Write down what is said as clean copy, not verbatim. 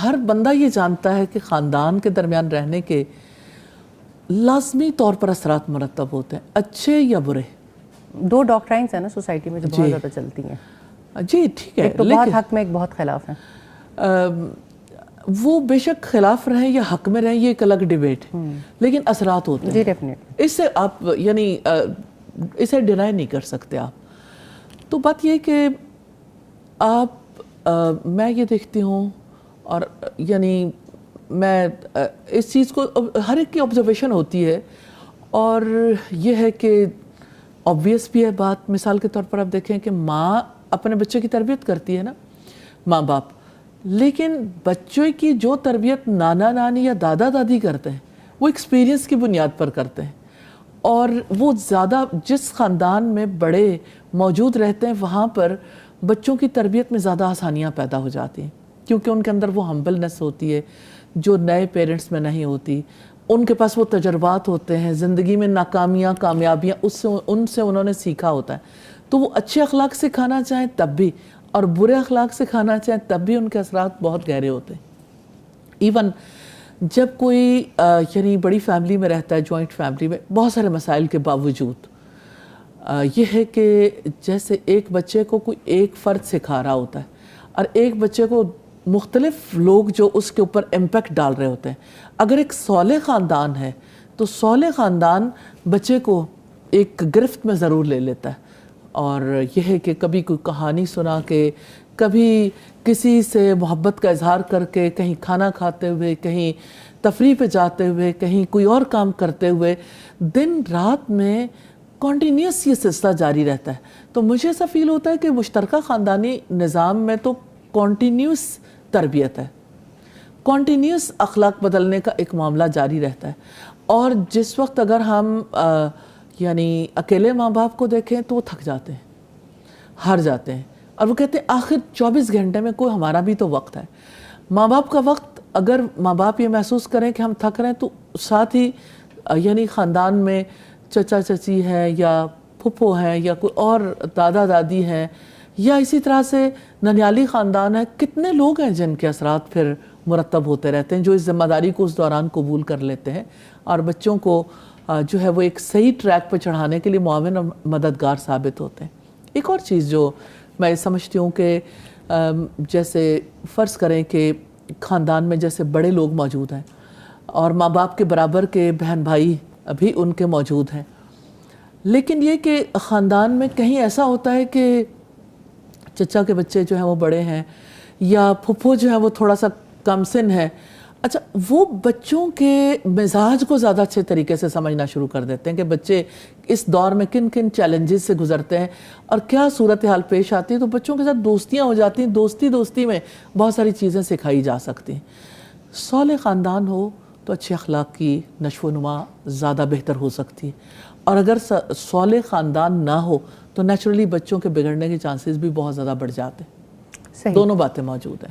ہر بندہ یہ جانتا ہے کہ خاندان کے درمیان رہنے کے لازمی طور پر اثرات مرتب ہوتے ہیں، اچھے یا برے. دو ڈاکٹرائنز ہیں نا سوسائٹی میں جو بہت زیادہ چلتی ہیں. جی ٹھیک ہے، ایک تو بہت حق میں، ایک بہت خلاف ہیں. وہ بے شک خلاف رہیں یا حق میں رہیں، یہ ایک الگ ڈیبیٹ ہے، لیکن اثرات ہوتے ہیں. جی ڈیفینیٹلی. اس سے آپ یعنی اسے ڈینائی نہیں کر سکتے آپ. تو بات یہ کہ میں یہ دیکھتی ہوں، اور یعنی میں اس چیز کو ہر ایک کی آبزرویشن ہوتی ہے، اور یہ ہے کہ obvious بھی ہے بات. مثال کے طور پر آپ دیکھیں کہ ماں اپنے بچے کی تربیت کرتی ہے نا، ماں باپ، لیکن بچوں کی جو تربیت نانا نانی یا دادا دادی کرتے ہیں وہ ایکسپیرینس کی بنیاد پر کرتے ہیں، اور وہ زیادہ جس خاندان میں بڑے موجود رہتے ہیں وہاں پر بچوں کی تربیت میں زیادہ آسانیاں پیدا ہو جاتی ہیں، کیونکہ ان کے اندر وہ ہمبلنس ہوتی ہے جو نئے پیرنٹس میں نہیں ہوتی. ان کے پاس وہ تجربات ہوتے ہیں، زندگی میں ناکامیاں کامیابیاں ان سے انہوں نے سیکھا ہوتا ہے. تو وہ اچھے اخلاق سے کھانا چاہیں تب بھی، اور برے اخلاق سے کھانا چاہیں تب بھی ان کے اثرات بہت گہرے ہوتے ہیں. ایون جب کوئی یعنی بڑی فیملی میں رہتا ہے، جوائنٹ فیملی میں، بہت سارے مسائل کے باوجود یہ ہے کہ جیسے ایک بچے کو کوئی ایک فرد سکھا رہا ہوتا ہے، اور ایک بچے کو مختلف لوگ جو اس کے اوپر امپیکٹ ڈال رہے ہوتے ہیں. اگر ایک صالح خاندان ہے تو صالح خاندان بچے کو ایک گرفت میں ضرور لے لیتا ہے، اور یہ ہے کہ کبھی کوئی کہانی سنا کے، کبھی کسی سے محبت کا اظہار کر کے، کہیں کھانا کھاتے ہوئے، کہیں تفریح پہ جاتے ہوئے، کہیں کوئی اور کام کرتے ہوئے، دن رات میں کنٹینیوس یہ سلسلہ جاری رہتا ہے. تو مجھے ایسا فیل ہوتا ہے کہ مشترکہ خاندانی نظام میں تو کنٹینیوس تربیت ہے، کنٹینیوس اخلاق بدلنے کا ایک معاملہ جاری رہتا ہے. اور جس وقت اگر ہم یعنی اکیلے ماں باپ کو دیکھیں تو وہ تھک جاتے ہیں، ہار جاتے ہیں، اور وہ کہتے ہیں آخر 24 گھنٹے میں کوئی ہمارا بھی تو وقت ہے. ماں باپ کا وقت، اگر ماں باپ یہ محسوس کریں کہ ہم تھک رہے ہیں، تو ساتھ ہی یعنی خاندان میں چچا چچی ہے، یا پھپھو ہیں، یا کوئی اور دادا دادی ہیں، یا اسی طرح سے ننیالی خاندان ہے، کتنے لوگ ہیں جن کے اثرات پھر مرتب ہوتے رہتے ہیں، جو اس ذمہ داری کو اس دوران قبول کر لیتے ہیں، اور بچوں کو جو ہے وہ ایک صحیح ٹریک پہ چڑھانے کے لیے معاون اور مددگار ثابت ہوتے ہیں. ایک اور چیز جو میں سمجھتی ہوں کہ جیسے فرض کریں کہ خاندان میں جیسے بڑے لوگ موجود ہیں، اور ماں باپ کے برابر کے بہن بھائی بھی ان کے موجود ہیں، لیکن یہ کہ خاندان میں کہیں ایسا ہوتا ہے کہ چچا کے بچے جو ہیں وہ بڑے ہیں، یا پھپھو جو ہیں وہ تھوڑا سا کم سن ہے. اچھا، وہ بچوں کے مزاج کو زیادہ اچھے طریقے سے سمجھنا شروع کر دیتے ہیں کہ بچے اس دور میں کن کن چیلنجز سے گزرتے ہیں اور کیا صورتحال پیش آتی ہے. تو بچوں کے ساتھ دوستیاں ہو جاتی ہیں، دوستی میں بہت ساری چیزیں سکھائی جا سکتی ہیں. صالح خاندان ہو تو اچھے اخلاق کی نشو و نما زیادہ بہتر ہو سکتی ہے، اور اگر صالح خاندان نہ ہو تو نیچرلی بچوں کے بگڑنے کے چانسز بھی بہت زیادہ بڑھ جاتے ہیں. دونوں باتیں موجود ہیں.